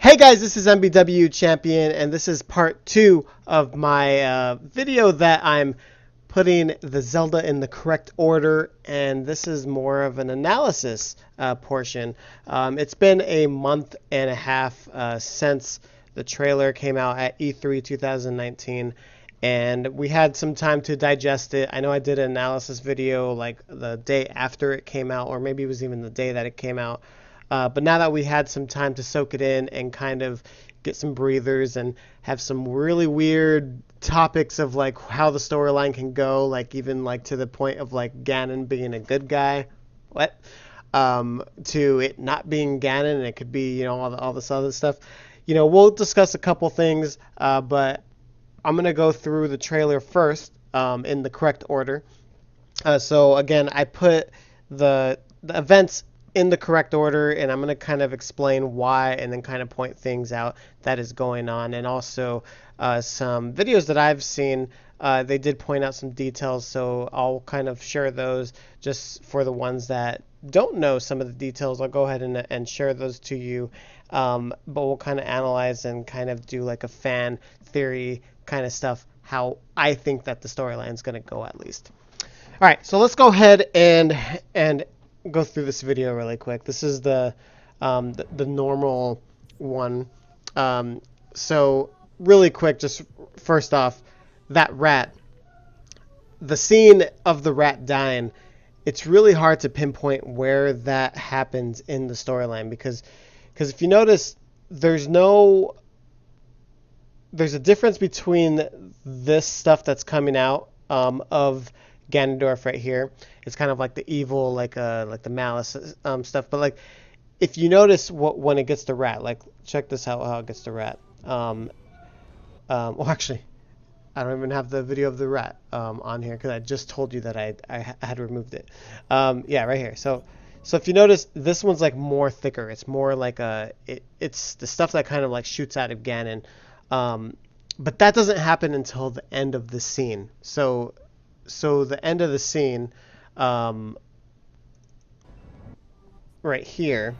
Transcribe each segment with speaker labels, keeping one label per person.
Speaker 1: Hey guys, this is MBW Champion, and this is part 2 of my video that I'm putting the Zelda in the correct order, and this is more of an analysis portion. It's been a month and a half since the trailer came out at E3 2019, and we had some time to digest it. I know I did an analysis video like the day after it came out, or maybe it was even the day that it came out. But now that we had some time to soak it in and kind of get some breathers and have some really weird topics of like how the storyline can go, like even like to the point of like Ganon being a good guy, what? To it not being Ganon and it could be, all this other stuff. We'll discuss a couple things, but I'm gonna go through the trailer first, in the correct order. So again, I put the events in the correct order, and I'm going to kind of explain why and then kind of point things out that is going on. And also some videos that I've seen, they did point out some details, so I'll kind of share those just for the ones that don't know some of the details. I'll go ahead and share those to you, but we'll kind of analyze and kind of do like a fan theory kind of stuff, how I think that the storyline is going to go at least. All right, so let's go ahead and go through this video really quick. This is the normal one. So really quick, just first off, that rat, the scene of the rat dying, it's really hard to pinpoint where that happens in the storyline because if you notice, there's a difference between this stuff that's coming out of Ganondorf right here. It's kind of like the evil, like the malice stuff. But like, if you notice when it gets the rat, like check this out how it gets the rat. Well, actually, I don't even have the video of the rat on here because I just told you that I had removed it. Yeah, right here. So if you notice, this one's like more thicker. It's more like it's the stuff that kind of like shoots out of Ganon. But that doesn't happen until the end of the scene. So the end of the scene, right here.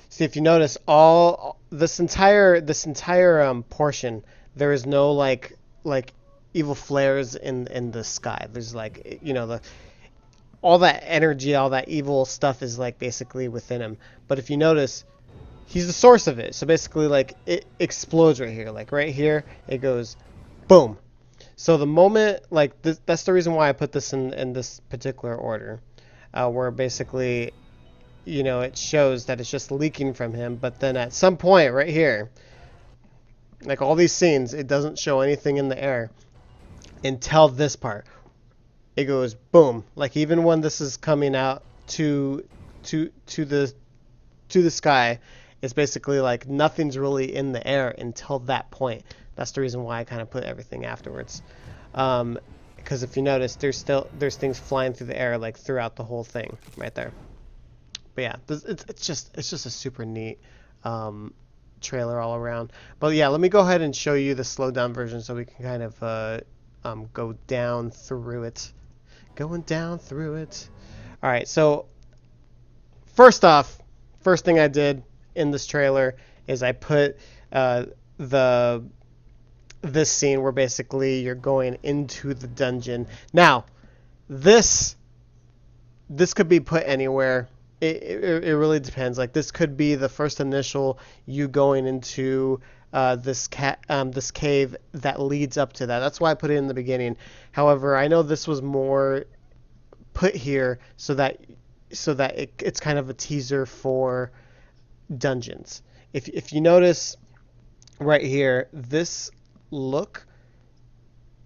Speaker 1: See, if you notice, all this entire portion, there is no like evil flares in the sky. There's like all that energy, all that evil stuff is like basically within him. But if you notice, he's the source of it. So basically, like it explodes right here. Like right here, it goes boom. So the moment, like this, that's the reason why I put this in this particular order, where basically, it shows that it's just leaking from him. But then at some point right here, like all these scenes, it doesn't show anything in the air until this part. It goes boom. Like even when this is coming out to the sky, it's basically like nothing's really in the air until that point. That's the reason why I kind of put everything afterwards. Because if you notice, there's things flying through the air like throughout the whole thing right there. But yeah, it's just a super neat trailer all around. But yeah, let me go ahead and show you the slowed down version so we can kind of go down through it. Going down through it. All right, so first thing I did in this trailer is I put this scene where basically you're going into the dungeon. Now, this could be put anywhere. It really depends. Like this could be the first initial you going into this cave that leads up to that. That's why I put it in the beginning. However, I know this was more put here so that it's kind of a teaser for dungeons. If you notice right here, this look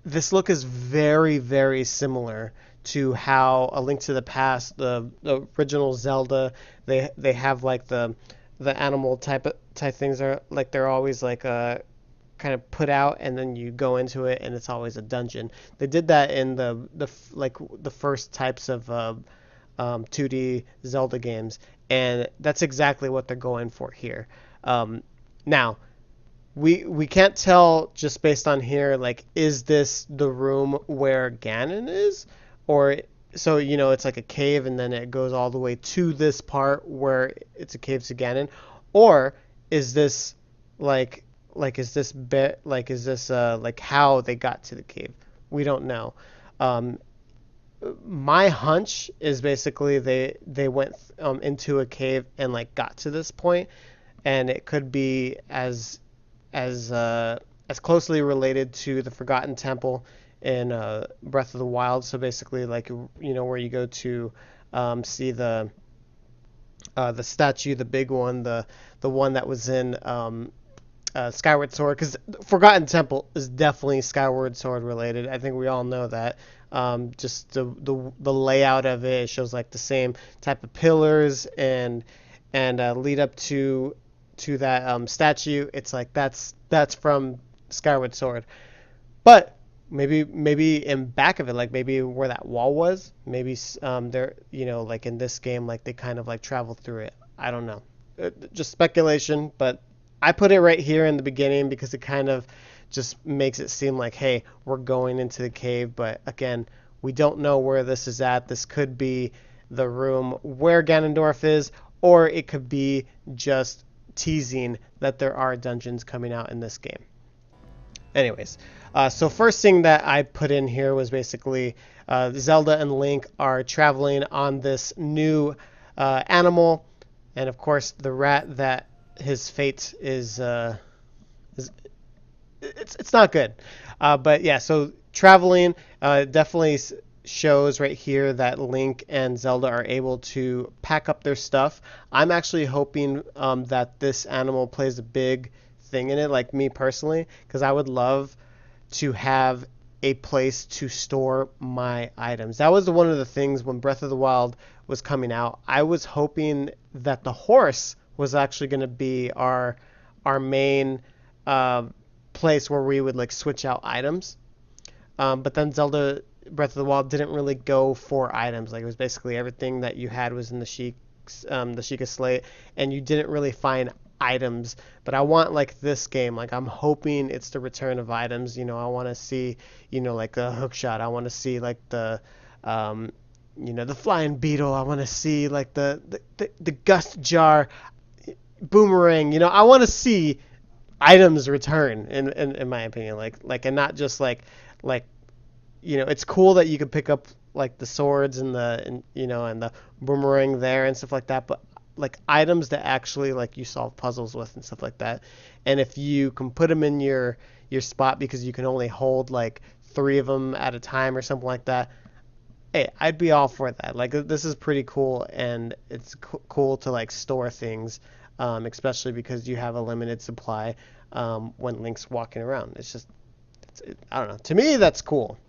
Speaker 1: is very, very similar to how A Link to the Past, the original Zelda, they have like the animal type things are like they're always like kind of put out and then you go into it and it's always a dungeon. They did that in the first types of 2D Zelda games, and that's exactly what they're going for here. Now, we can't tell just based on here, like, is this the room where Ganon is? Or so it's like a cave, and then it goes all the way to this part where it's a cave to Ganon, or is this like is this like how they got to the cave? We don't know. Um, my hunch is basically they went into a cave and like got to this point, and it could be as closely related to the Forgotten Temple in Breath of the Wild. So basically, like where you go to see the statue, the big one, the one that was in Skyward Sword, because Forgotten Temple is definitely Skyward Sword related. I think we all know that. Just the layout of it shows like the same type of pillars and lead up to that statue. It's like that's from Skyward Sword, but maybe in back of it, like maybe where that wall was, maybe there like in this game, like they kind of like travel through it. I don't know, just speculation, but I put it right here in the beginning because it kind of just makes it seem like, hey, we're going into the cave, but again, we don't know where this is at. This could be the room where Ganondorf is, or it could be just teasing that there are dungeons coming out in this game. Anyways, so first thing that I put in here was basically Zelda and Link are traveling on this new animal, and of course the rat that his fate is it's not good. But yeah, so traveling definitely shows right here that Link and Zelda are able to pack up their stuff. I'm actually hoping that this animal plays a big thing in it, like me personally, because I would love to have a place to store my items. That was one of the things when Breath of the Wild was coming out. I was hoping that the horse was actually going to be our main place where we would like switch out items. But then Zelda Breath of the Wild didn't really go for items. Like it was basically everything that you had was in the Sheikah Slate, and you didn't really find items. But I want like this game, like I'm hoping it's the return of items. I want to see, like a hook shot. I want to see like the the flying beetle. I want to see like the gust jar, boomerang. I want to see items return in my opinion, like and not just like it's cool that you can pick up like the swords and and the boomerang there and stuff like that, but like items that actually like you solve puzzles with and stuff like that. And if you can put them in your spot because you can only hold like 3 of them at a time or something like that, hey, I'd be all for that. Like this is pretty cool, and it's cool to like store things, especially because you have a limited supply when Link's walking around. I don't know. To me, that's cool.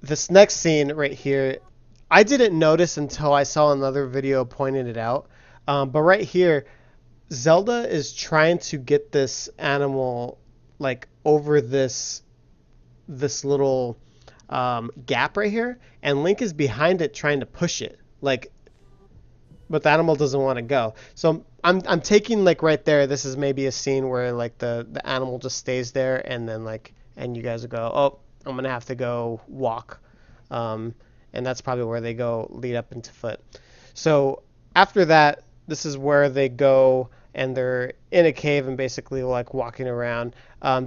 Speaker 1: This next scene right here, I didn't notice until I saw another video pointing it out. But right here, Zelda is trying to get this animal like over this little gap right here, and Link is behind it trying to push it, like, but the animal doesn't want to go. So I'm taking like right there, this is maybe a scene where like the animal just stays there, and then like, and you guys will go, oh, I'm gonna have to go walk, and that's probably where they go lead up into foot. So after that, this is where they go, and they're in a cave and basically like walking around.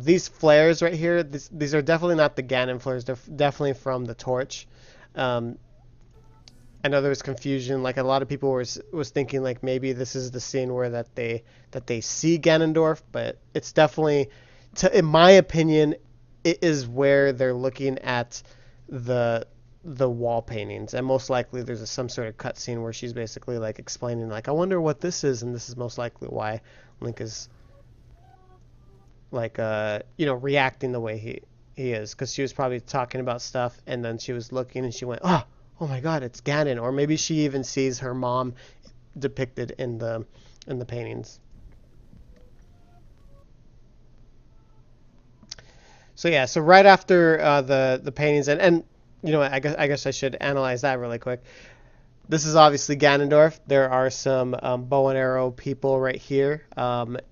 Speaker 1: These flares right here, these are definitely not the Ganon flares. They're definitely from the torch. I know there was confusion. Like a lot of people was thinking like maybe this is the scene where that they see Ganondorf, but it's definitely, in my opinion, it is where they're looking at the wall paintings, and most likely there's some sort of cutscene where she's basically like explaining like, I wonder what this is, and this is most likely why Link is like reacting the way he is, because she was probably talking about stuff, and then she was looking and she went, oh my god, it's Ganon. Or maybe she even sees her mom depicted in the paintings. So yeah, so right after the paintings, and I guess I should analyze that really quick. This is obviously Ganondorf. There are some bow and arrow people right here,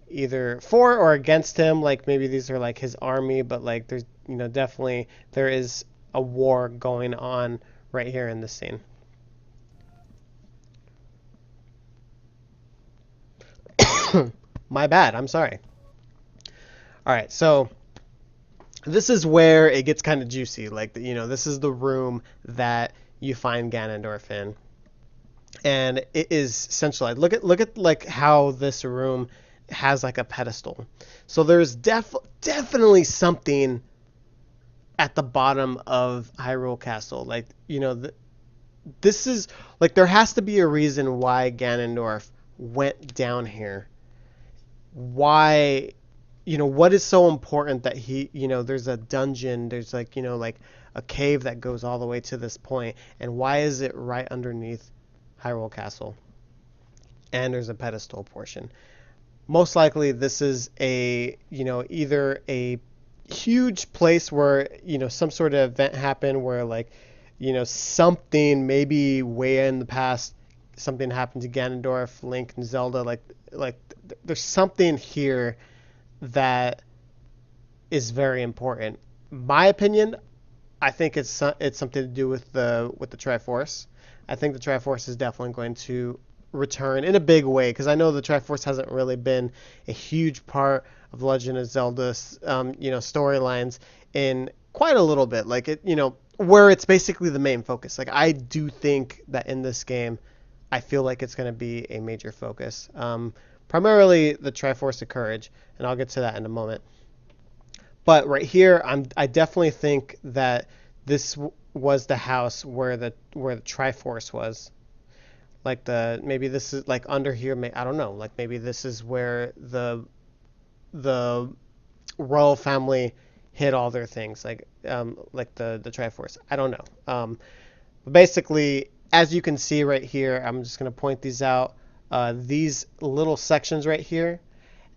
Speaker 1: either for or against him. Like maybe these are like his army, but like there's definitely there is a war going on right here in this scene. My bad. I'm sorry. All right, so this is where it gets kind of juicy. Like, this is the room that you find Ganondorf in, and it is centralized. Look at like how this room has like a pedestal. So there's definitely something at the bottom of Hyrule Castle. Like, this is like there has to be a reason why Ganondorf went down here. Why, what is so important that there's a dungeon, there's like a cave that goes all the way to this point, and why is it right underneath Hyrule Castle? And there's a pedestal portion. Most likely this is either a huge place where, some sort of event happened where like, something maybe way in the past, something happened to Ganondorf, Link, and Zelda. Like there's something here that is very important. My opinion, I think it's something to do with the Triforce. I think the Triforce is definitely going to return in a big way, because I know the Triforce hasn't really been a huge part of Legend of Zelda's storylines in quite a little bit. Like where it's basically the main focus. Like I do think that in this game, I feel like it's going to be a major focus. Primarily the Triforce of Courage, and I'll get to that in a moment. But right here, I definitely think that this was the house where the Triforce was. Like maybe this is like under here. I don't know. Like maybe this is where the royal family hid all their things. Like the Triforce. I don't know. But basically, as you can see right here, I'm just gonna point these out. These little sections right here,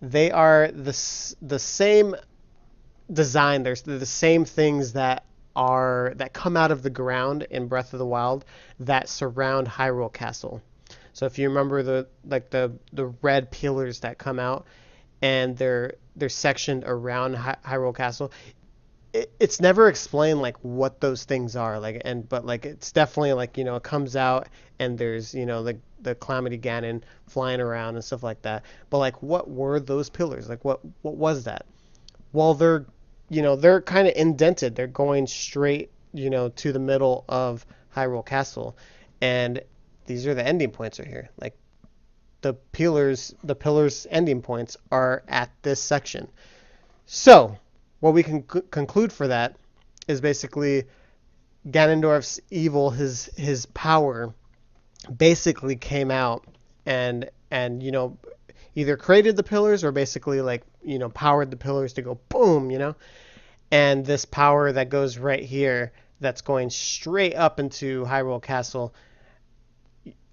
Speaker 1: they are the same design. They're the same things that come out of the ground in Breath of the Wild that surround Hyrule Castle. So if you remember the red pillars that come out and they're sectioned around Hyrule Castle, it's never explained like what those things are, but it's definitely like it comes out and there's the Calamity Ganon flying around and stuff like that. But like what were those pillars? Like what was that? Well, they're kind of indented. They're going straight, to the middle of Hyrule Castle, and these are the ending points right here. Like the pillars ending points are at this section. So what we can conclude for that is basically Ganondorf's evil, his power, basically came out and either created the pillars or basically powered the pillars to go boom, and this power that goes right here that's going straight up into Hyrule Castle,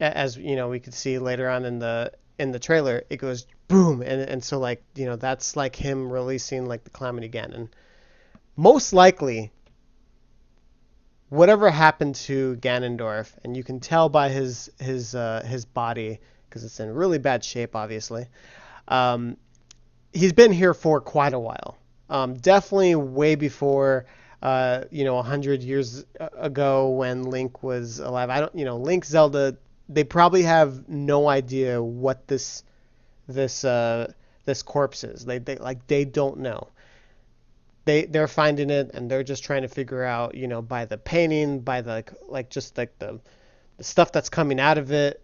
Speaker 1: as we could see later on in the trailer, it goes boom, and so that's like him releasing like the Calamity Ganon. Most likely, whatever happened to Ganondorf, and you can tell by his body because it's in really bad shape, obviously. He's been here for quite a while. Definitely way before 100 years ago when Link was alive. I don't, Link, Zelda, they probably have no idea what this corpse is. They don't know. They're finding it and they're just trying to figure out, by the painting, by the the stuff that's coming out of it.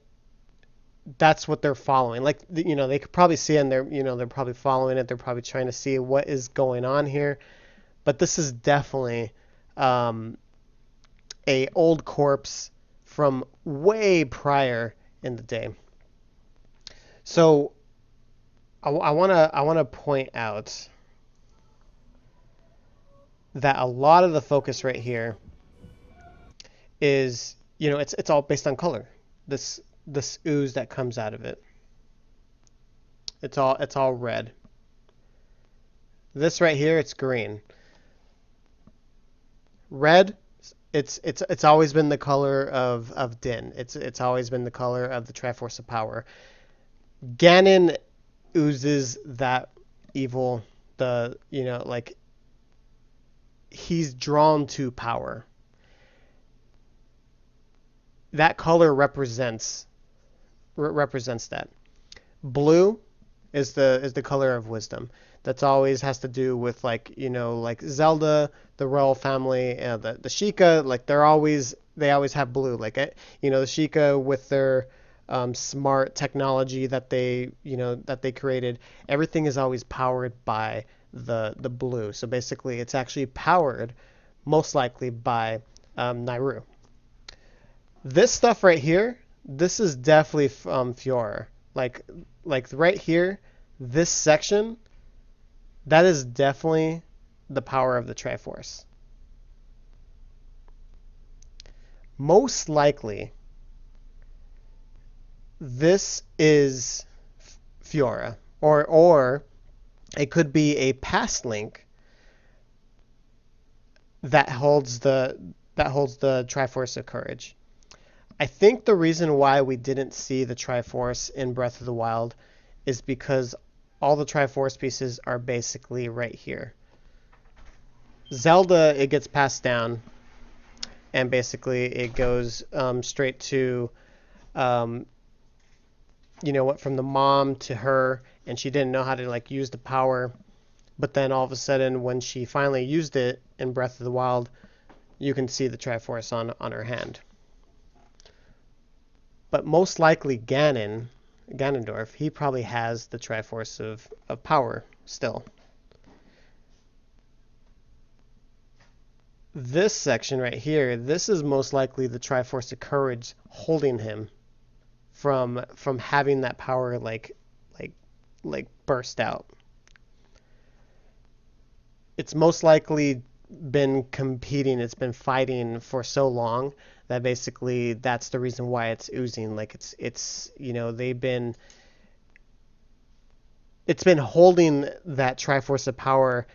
Speaker 1: That's what they're following. They could probably see it and they're probably following it. They're probably trying to see what is going on here. But this is definitely a old corpse from way prior in the day. So I wanna point out that a lot of the focus right here is it's all based on color. This ooze that comes out of it. It's all red. This right here, it's green. Red, it's always been the color of Din. It's always been the color of the Triforce of Power. Ganon oozes that evil. he's drawn to power. That color represents that. Blue is the color of wisdom. That's always has to do with like, you know, like Zelda, the royal family, the Sheikah, like they always have blue. Like you know, the Sheikah with their smart technology that they created, everything is always powered by the blue. So basically, it's actually powered most likely by Nairu. This stuff right here, this is definitely Fiora. Like right here, this section, that is definitely the power of the Triforce. Most likely, this is Fiora, or it could be a past link that holds the Triforce of Courage. I think the reason why we didn't see the Triforce in Breath of the Wild is because all the Triforce pieces are basically right here. Zelda, it gets passed down, and basically it goes straight to, you know what, from the mom to her, and she didn't know how to like use the power. But then all of a sudden, when she finally used it in Breath of the Wild, you can see the Triforce on her hand. But most likely Ganondorf, he probably has the Triforce of power still. This section right here, this is most likely the Triforce of Courage holding him from having that power like burst out. It's most likely been competing, it's been fighting for so long that basically that's the reason why it's oozing. Like it's you know, it's been holding that Triforce of power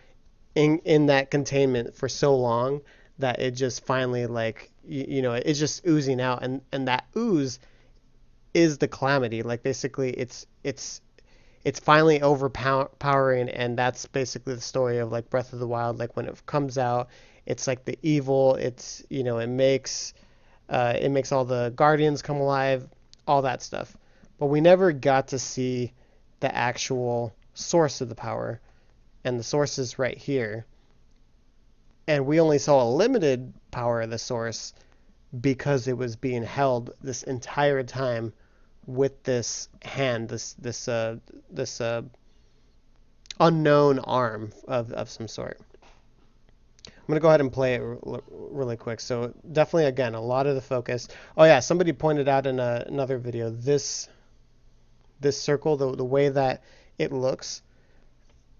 Speaker 1: in that containment for so long that it just finally like you know, it's just oozing out, and that ooze is the calamity. Like basically it's finally overpowering, and that's basically the story of like Breath of the Wild. Like when it comes out, it's like the evil. It's, you know, it makes all the guardians come alive, all that stuff. But we never got to see the actual source of the power, and the source is right here. And we only saw a limited power of the source because it was being held this entire time with this hand, this unknown arm of some sort. I'm going to go ahead and play it really quick. So definitely, again, a lot of the focus. Oh yeah, somebody pointed out in another video, this circle, the way that it looks,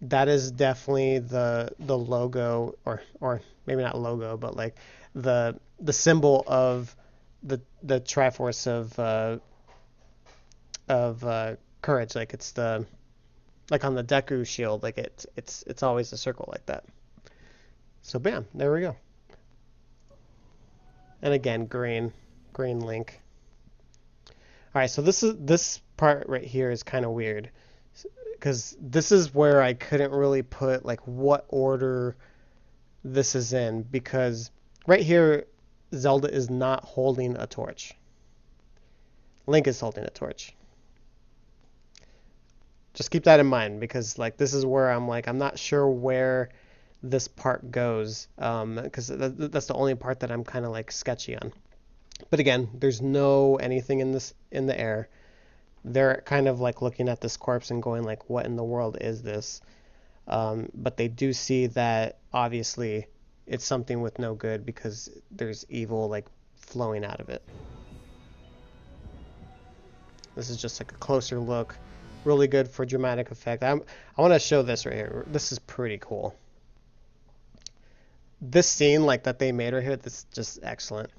Speaker 1: that is definitely the logo, or maybe not logo, but like the symbol of the Triforce of courage. Like it's the, like on the Deku shield, like it's always a circle like that. So bam, there we go. And again, green link. All right, so this part right here is kind of weird, because this is where I couldn't really put like what order this is in, because right here Zelda is not holding a torch. Link is holding a torch. Just keep that in mind, because like this is where I'm like, I'm not sure where this part goes, because that's the only part that I'm kind of like sketchy on. But again, there's no anything in the air. They're kind of like looking at this corpse and going like, what in the world is this? But they do see that obviously it's something with no good, because there's evil like flowing out of it. This is just like a closer look, really good for dramatic effect. I want to show this right here. This is pretty cool. This scene like that they made right here, this is just excellent.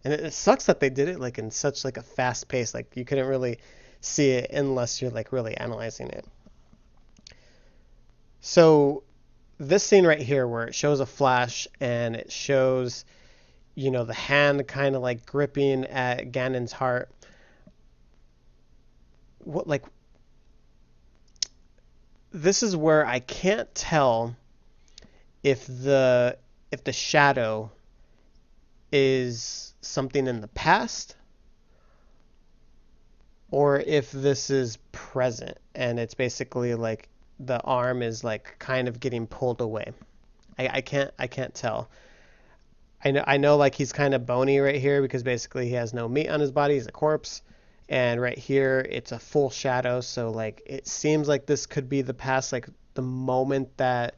Speaker 1: And it sucks that they did it like in such like a fast pace. Like you couldn't really see it unless you're like really analyzing it. So this scene right here, where it shows a flash and it shows, you know, the hand kind of like gripping at Ganon's heart. What, like, this is where I can't tell if the if the shadow is something in the past or if this is present and it's basically like the arm is like kind of getting pulled away. I can't tell. I know like he's kind of bony right here because basically he has no meat on his body, he's a corpse. And right here it's a full shadow, so like it seems like this could be the past, like the moment that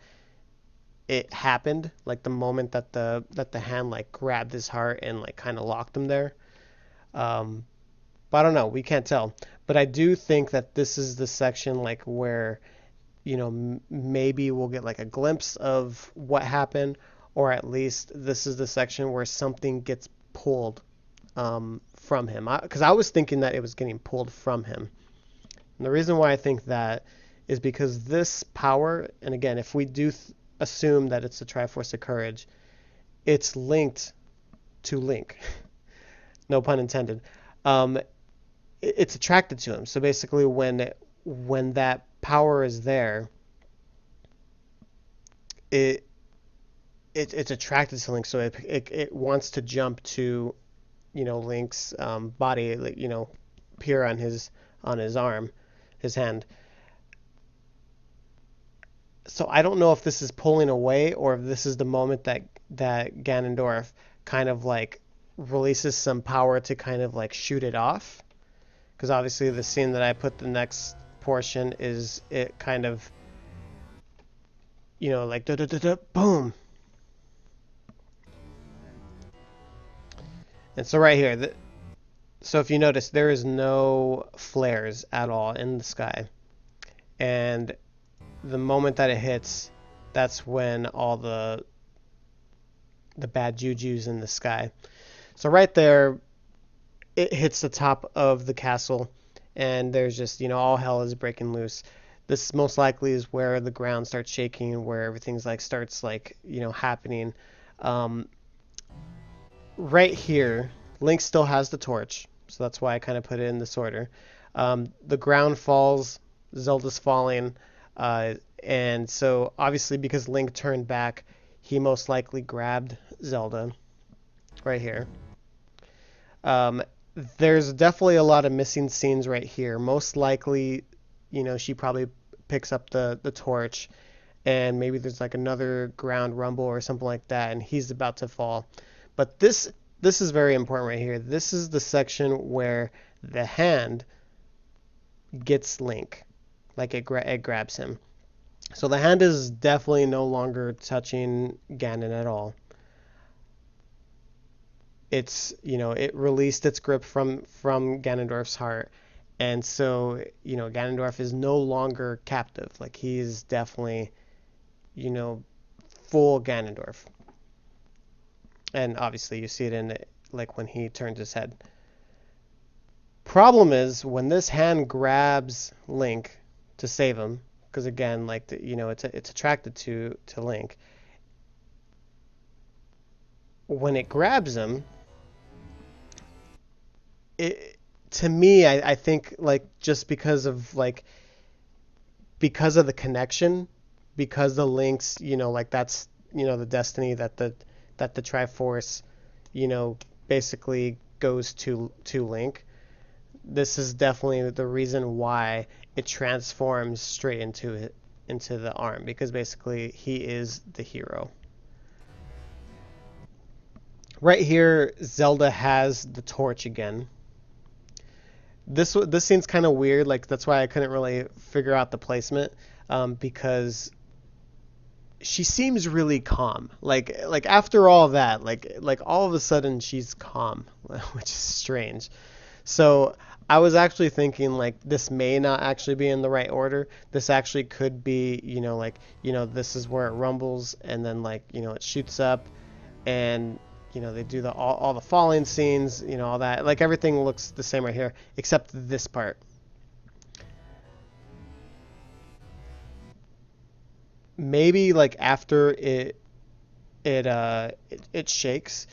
Speaker 1: it happened, like the moment that the hand like grabbed his heart and like kind of locked him there. Um, but I don't know, we can't tell. But I do think that this is the section like where maybe we'll get like a glimpse of what happened, or at least this is the section where something gets pulled from him. Because I was thinking that it was getting pulled from him. And the reason why I think that is because this power, and again, if we do assume that it's the Triforce of Courage, it's linked to Link. No pun intended. Um, it's attracted to him. So basically, when that power is there, it it's attracted to Link, so it wants to jump to Link's body, like appear on his arm, his hand. So I don't know if this is pulling away or if this is the moment that Ganondorf kind of like releases some power to kind of like shoot it off. Because obviously the scene that I put the next portion is it kind of like da da da da boom. And so right here, so if you notice, there is no flares at all in the sky. And the moment that it hits, that's when all the bad juju's in the sky. So right there, it hits the top of the castle, and there's just, all hell is breaking loose. This most likely is where the ground starts shaking, where everything's like starts like, happening. Right here, Link still has the torch, so that's why I kind of put it in this order. The ground falls, Zelda's falling, and so obviously because Link turned back, he most likely grabbed Zelda right here. There's definitely a lot of missing scenes right here. Most likely, she probably picks up the torch, and maybe there's like another ground rumble or something like that, and he's about to fall. But this is very important right here. This is the section where the hand gets Link, like it grabs him. So the hand is definitely no longer touching Ganon at all. It's it released its grip from Ganondorf's heart, and so Ganondorf is no longer captive. Like he is definitely full Ganondorf. And obviously you see it in like when he turns his head. Problem is when this hand grabs Link to save him, because again, like it's attracted to Link. When it grabs him, to me, I think like just because of the connection, because the Links, like that's the destiny that the Triforce, basically goes to Link. This is definitely the reason why it transforms straight into the arm, because basically he is the hero. Right here, Zelda has the torch again. This scene's kind of weird, like that's why I couldn't really figure out the placement, because she seems really calm. Like after all that, like all of a sudden she's calm, which is strange. So I was actually thinking like this may not actually be in the right order. This actually could be, this is where it rumbles and then like, it shoots up and they do all the falling scenes, all that. Like everything looks the same right here except this part. Maybe like after it shakes,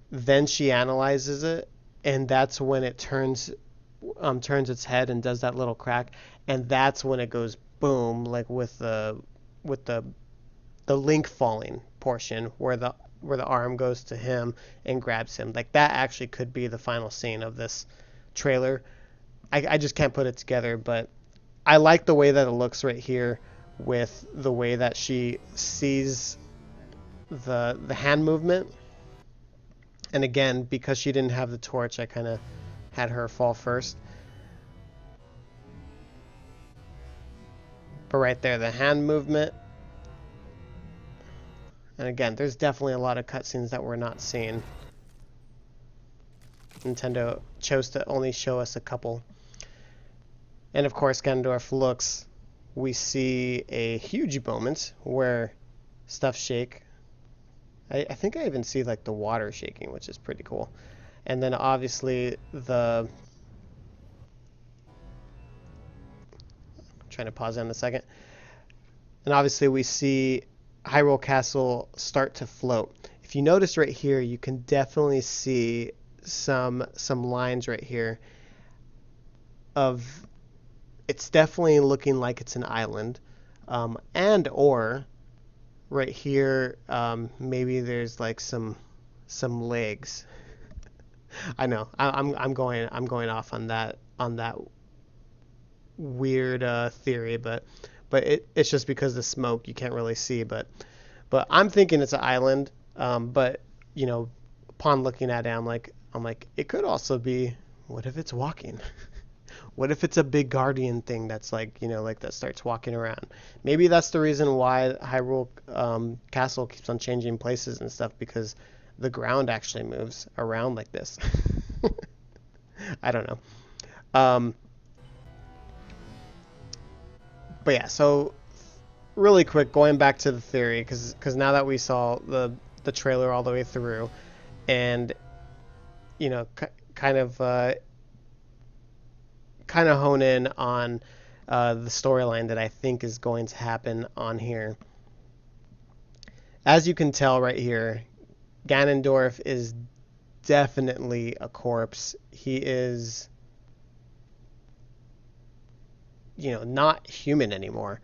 Speaker 1: then she analyzes it, and that's when it turns its head and does that little crack, and that's when it goes boom, like with the Link falling portion where where the arm goes to him and grabs him. Like that actually could be the final scene of this trailer. I just can't put it together, but I like the way that it looks right here with the way that she sees the hand movement. And again, because she didn't have the torch, I kind of had her fall first. But right there, the hand movement. And again, there's definitely a lot of cutscenes that we're not seeing. Nintendo chose to only show us a couple. And of course, Ganondorf looks. We see a huge moment where stuff shake. I think I even see like the water shaking, which is pretty cool. And then obviously the... I'm trying to pause that in a second. And obviously we see Hyrule Castle start to float. If you notice right here, you can definitely see some lines right here of it's definitely looking like it's an island, and or right here maybe there's like some legs. I know I'm going off on that weird theory, but it's just because the smoke you can't really see, but I'm thinking it's an island, but you know, upon looking at it, I'm like it could also be, what if it's walking? What if it's a big guardian thing that's like, you know, like that starts walking around? Maybe that's the reason why Hyrule Castle keeps on changing places and stuff, because the ground actually moves around like this. I don't know. But yeah, so really quick, going back to the theory, because now that we saw the trailer all the way through, and you know, kind of hone in on the storyline that I think is going to happen on here. As you can tell right here, Ganondorf is definitely a corpse. He is, you know, not human anymore.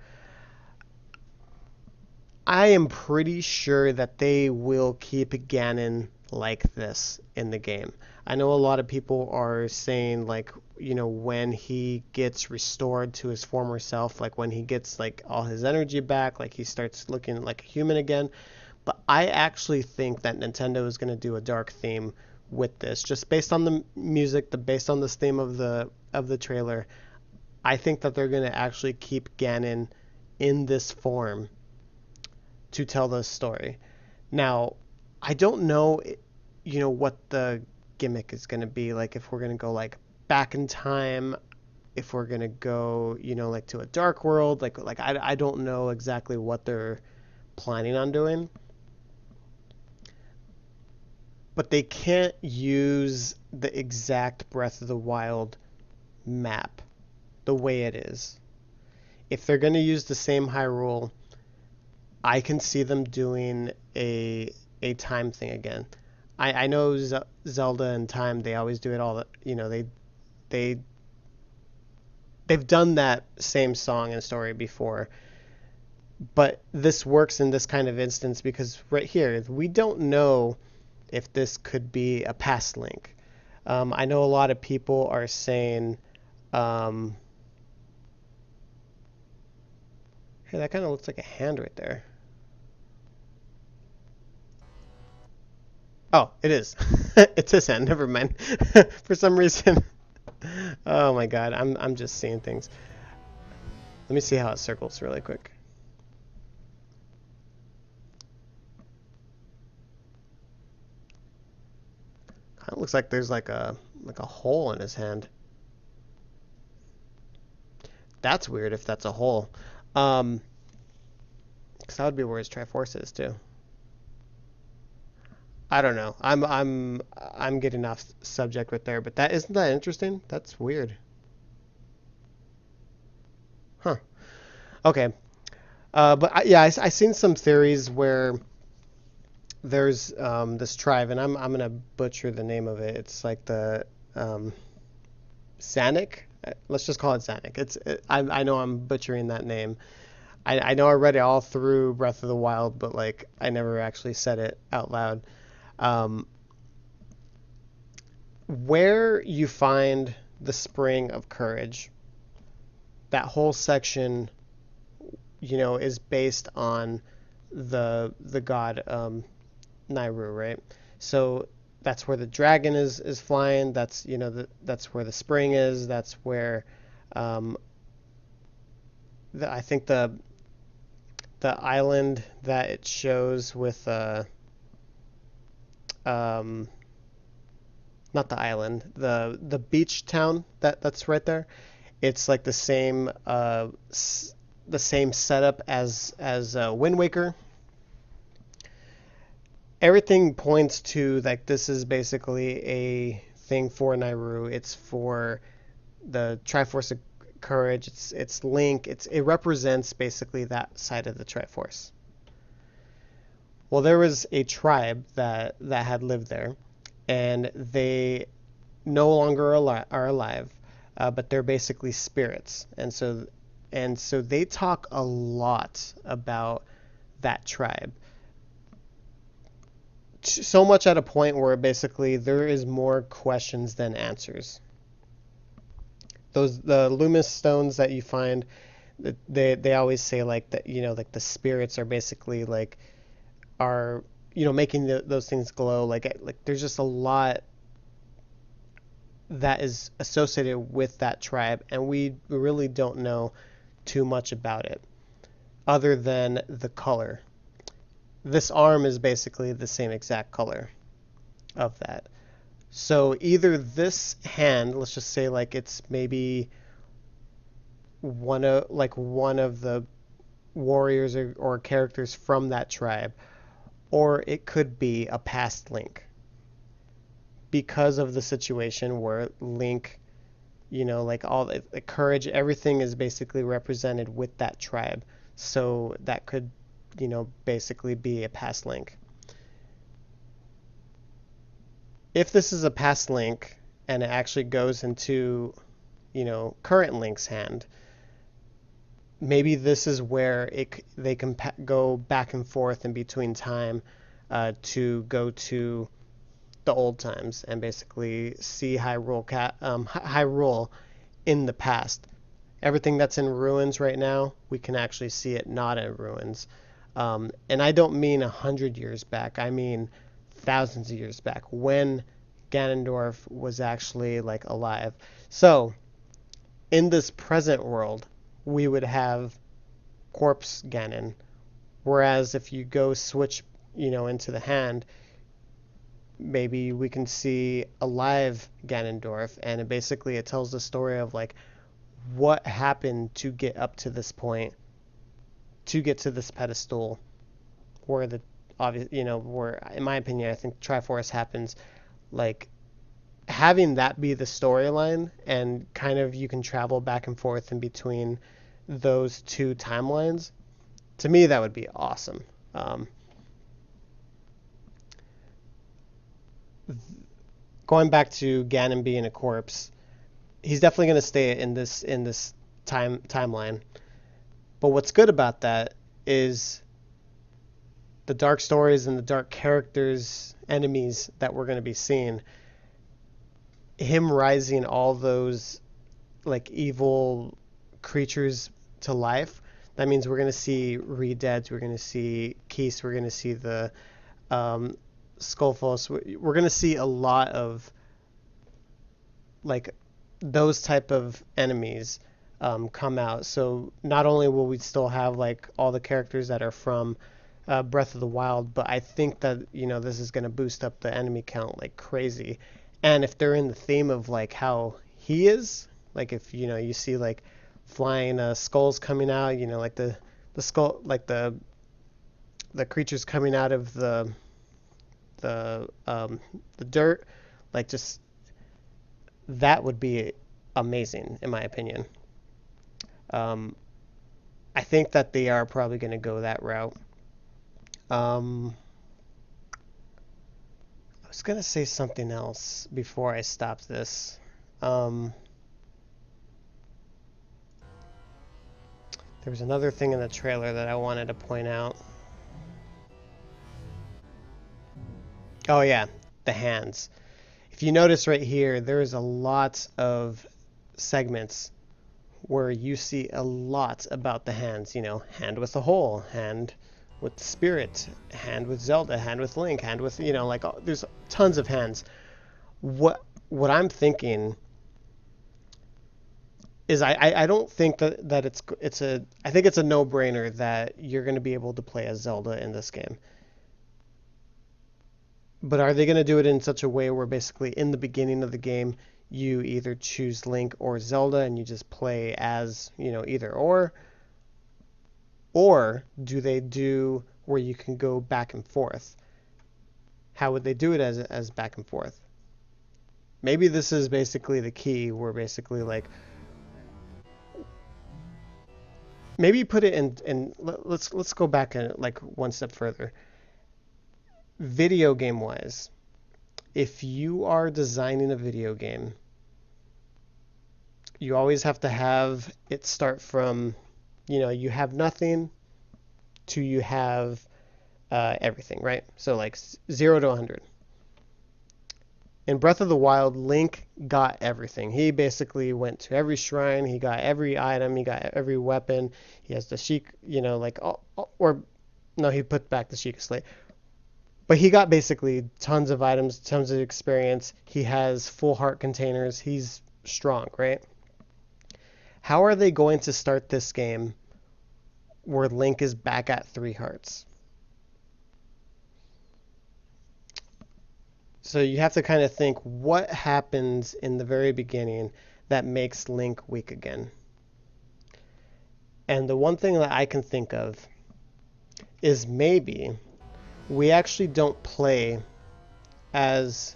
Speaker 1: I am pretty sure that they will keep Ganon like this in the game. I know a lot of people are saying, like, you know, when he gets restored to his former self, like when he gets like all his energy back, like he starts looking like a human again. But I actually think that Nintendo is going to do a dark theme with this, just based on the music, based on this theme of the trailer. I think that they're going to actually keep Ganon in this form to tell the story. Now, I don't know, you know, what the gimmick is going to be, like if we're going to go like back in time, if we're going to go, you know, like to a dark world, like I don't know exactly what they're planning on doing. But they can't use the exact Breath of the Wild map the way it is. If they're going to use the same Hyrule, I can see them doing a time thing again. I know Zelda and time, they always do it all. You know, they've done that same song and story before. But this works in this kind of instance because right here, we don't know if this could be a past link. I know a lot of people are saying, hey, that kind of looks like a hand right there. Oh, it is. It's his hand. Never mind. For some reason. Oh my god, I'm just seeing things. Let me see how it circles really quick. Kind of looks like there's like a hole in his hand. That's weird if that's a hole. Because that would be where his Triforce is too. I don't know. I'm getting off subject right there, but that isn't that interesting? That's weird. Huh. Okay. But yeah, I seen some theories where there's this tribe, and I'm gonna butcher the name of it. It's like the Zanuck. Let's just call it Zanuck. I know I'm butchering that name. I know I read it all through Breath of the Wild, but like I never actually said it out loud. Um, where you find the Spring of Courage, that whole section, is based on the god Nairu, right? So that's where the dragon is flying. That's that's where the spring is. That's where um, I think the island that it shows with um, not the island, the beach town that's right there. It's like the same setup as Wind Waker. Everything points to like this is basically a thing for Nairu. It's for the Triforce of Courage. It's Link. It represents basically that side of the Triforce. Well, there was a tribe that had lived there, and they no longer are alive, but they're basically spirits, and so they talk a lot about that tribe. So much at a point where basically there is more questions than answers. The Loomis stones that you find, they always say like that, like the spirits are basically like are making those things glow. Like there's just a lot that is associated with that tribe, and we really don't know too much about it other than the color. This arm is basically the same exact color of that. So either this hand, let's just say like it's maybe one of the warriors or characters from that tribe, or it could be a past Link because of the situation where Link, like all the courage, everything is basically represented with that tribe. So that could, basically be a past Link. If this is a past Link and it actually goes into, current Link's hand, maybe this is where they can go back and forth in between time to go to the old times and basically see Hyrule in the past. Everything that's in ruins right now, we can actually see it not in ruins. And I don't mean 100 years back. I mean thousands of years back when Ganondorf was actually like alive. So in this present world, we would have corpse Ganon, whereas if you go switch, into the hand, maybe we can see a live Ganondorf, and it tells the story of like what happened to get up to this point, to get to this pedestal, where the obvious, where in my opinion I think Triforce happens. Like having that be the storyline, and kind of you can travel back and forth in between those two timelines. To me, that would be awesome. Going back to Ganon being a corpse, he's definitely going to stay in this timeline. But what's good about that is the dark stories and the dark characters, enemies that we're going to be seeing. Him rising all those like evil creatures to life. That means we're going to see Redeads, we're going to see Keese, we're going to see the Skullfos. We're going to see a lot of like those type of enemies come out. So not only will we still have like all the characters that are from Breath of the Wild, but I think that this is going to boost up the enemy count like crazy. And if they're in the theme of like how he is, like if you see like flying skulls coming out, like the skull, like the creatures coming out of the dirt, like just that would be amazing in my opinion. Um, I think that they are probably going to go that route. Um, I was going to say something else before I stop this. There was another thing in the trailer that I wanted to point out. Oh yeah, the hands. If you notice right here, there's a lot of segments where you see a lot about the hands. You know, hand with the hole, hand with Spirit, hand with Zelda, hand with Link, hand with, you know, like there's tons of hands. What I'm thinking is I don't think that it's a I think it's a no-brainer that you're going to be able to play as Zelda in this game. But are they going to do it in such a way where basically in the beginning of the game you either choose Link or Zelda and you just play as, you know, either or? Or do they do where you can go back and forth? How would they do it as back and forth? Maybe this is basically the key where basically like maybe put it in let's go back and like one step further. Video game wise, if you are designing a video game, you always have to have it start from, you know, you have nothing to you have everything, right? So like 0 to 100. In Breath of the Wild, Link got everything. He basically went to every shrine. He got every item. He got every weapon. He has the Sheik, you know, like, or no, he put back the Sheikah Slate. But he got basically tons of items, tons of experience. He has full heart containers. He's strong, right? How are they going to start this game where Link is back at 3 hearts? So you have to kind of think what happens in the very beginning that makes Link weak again. And the one thing that I can think of is maybe we actually don't play as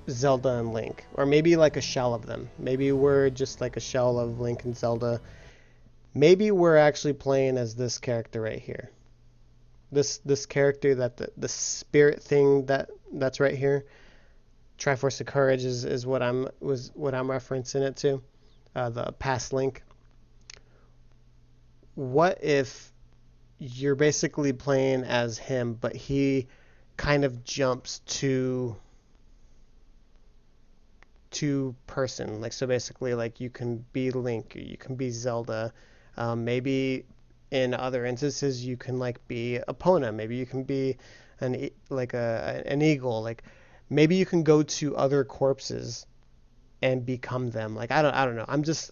Speaker 1: Zelda and Link, or maybe like a shell of them. Maybe we're just like a shell of Link and Zelda. Maybe we're actually playing as this character right here. This character that the spirit thing that's right here. Triforce of Courage is what I'm referencing it to. The past Link. What if you're basically playing as him, but he kind of jumps to person, like, so basically like you can be Link, or you can be Zelda, maybe in other instances you can like be Epona, maybe you can be an eagle, like maybe you can go to other corpses and become them. Like I don't know.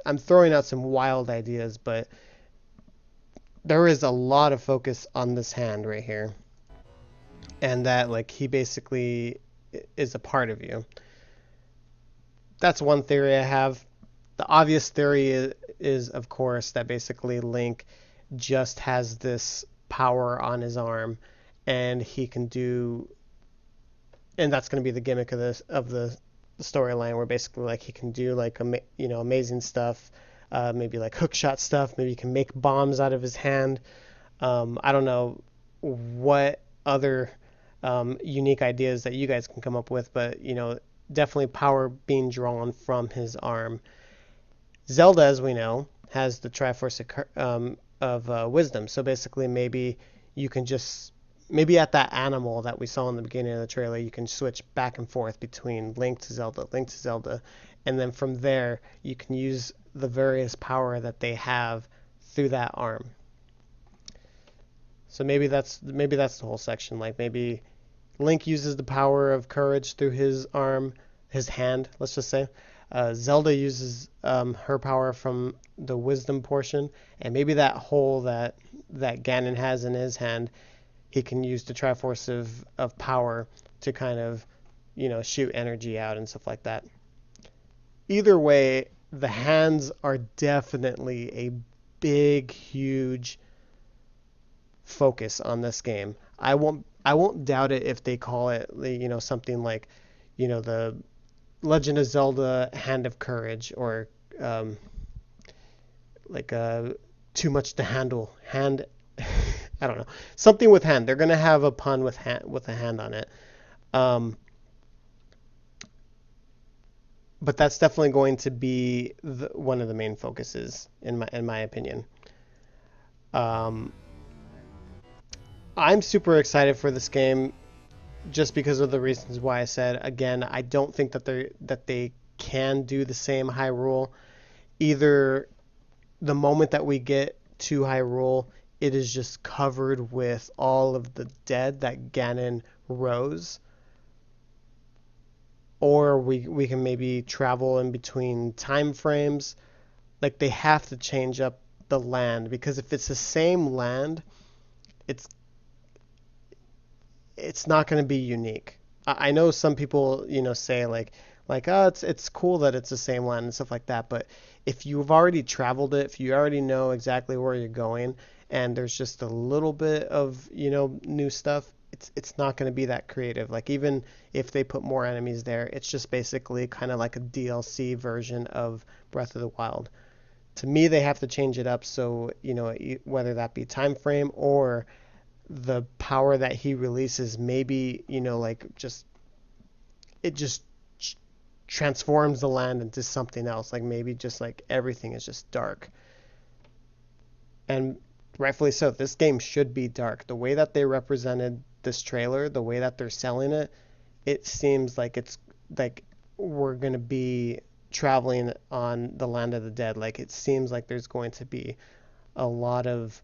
Speaker 1: I'm throwing out some wild ideas, but there is a lot of focus on this hand right here, and that like he basically is a part of you. That's one theory I have. The obvious theory is of course that basically Link just has this power on his arm, and he can do, and that's going to be the gimmick of the storyline, where basically like he can do like amazing stuff, maybe like hookshot stuff. Maybe he can make bombs out of his hand. I don't know what other unique ideas that you guys can come up with, but definitely power being drawn from his arm. Zelda, as we know, has the Triforce of Wisdom. So basically, maybe you can just, maybe at that animal that we saw in the beginning of the trailer, you can switch back and forth between Link to Zelda, and then from there, you can use the various power that they have through that arm. So maybe that's the whole section. Like maybe Link uses the power of courage through his arm, his hand, let's just say. Zelda uses her power from the wisdom portion, and maybe that hole that Ganon has in his hand, he can use the Triforce of power to kind of, shoot energy out and stuff like that. Either way, the hands are definitely a big, huge focus on this game. I won't doubt it if they call it, something like, the Legend of Zelda Hand of Courage, or too much to handle hand. I don't know, something with hand. They're gonna have a pun with a hand on it. but that's definitely going to be one of the main focuses in my opinion. Um, I'm super excited for this game just because of the reasons why I said. Again, I don't think that they can do the same Hyrule. Either the moment that we get to Hyrule, it is just covered with all of the dead that Ganon rose, or we can maybe travel in between time frames. Like they have to change up the land because if it's the same land, it's it's not going to be unique. I know some people, say like oh it's cool that it's the same land and stuff like that, but if you've already traveled it, if you already know exactly where you're going, and there's just a little bit of new stuff, it's not going to be that creative. Like even if they put more enemies there, it's just basically kind of like a DLC version of Breath of the Wild. To me, they have to change it up so whether that be time frame or the power that he releases, maybe like just it just transforms the land into something else, like maybe just like everything is just dark. And rightfully so, this game should be dark. The way that they represented this trailer, the way that they're selling it, it seems like it's like we're going to be traveling on the land of the dead. Like it seems like there's going to be a lot of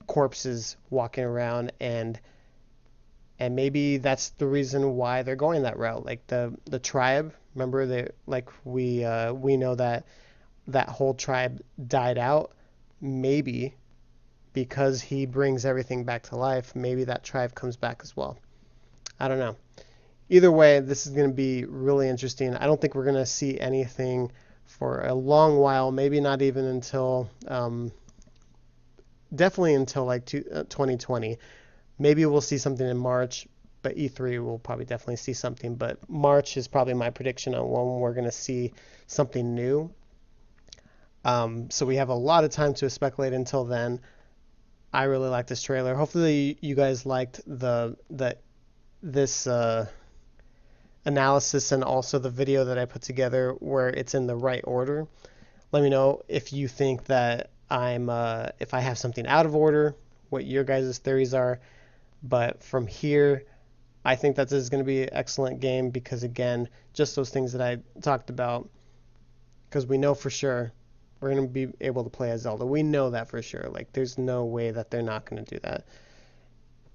Speaker 1: corpses walking around, and maybe that's the reason why they're going that route. Like the tribe, remember they like we know that that whole tribe died out. Maybe because he brings everything back to life, maybe that tribe comes back as well. I don't know. Either way, this is going to be really interesting. I don't think we're going to see anything for a long while. Maybe not even until definitely until like 2020. Maybe we'll see something in March, but E3 will probably definitely see something. But March is probably my prediction on when we're going to see something new. So we have a lot of time to speculate until then. I really like this trailer. Hopefully you guys liked this analysis and also the video that I put together where it's in the right order. Let me know if you think that if I have something out of order, what your guys' theories are. But from here, I think that this is going to be an excellent game because, again, just those things that I talked about, because we know for sure we're going to be able to play as Zelda. We know that for sure. Like, there's no way that they're not going to do that.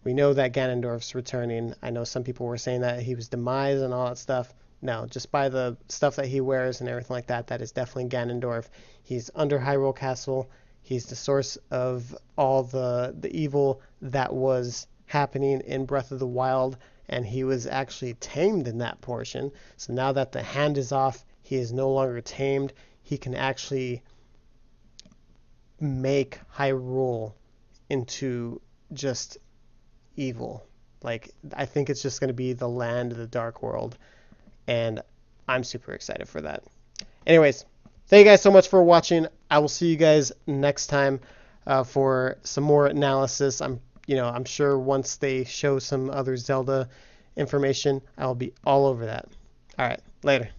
Speaker 1: We know that Ganondorf's returning. I know some people were saying that he was demised and all that stuff. No, just by the stuff that he wears and everything like that, that is definitely Ganondorf. He's under Hyrule Castle. He's the source of all the evil that was happening in Breath of the Wild, and he was actually tamed in that portion. So now that the hand is off, he is no longer tamed. He can actually make Hyrule into just evil. Like, I think it's just going to be the land of the Dark World, and I'm super excited for that. Anyways, thank you guys so much for watching. I will see you guys next time for some more analysis. I'm sure once they show some other Zelda information, I'll be all over that. All right, later.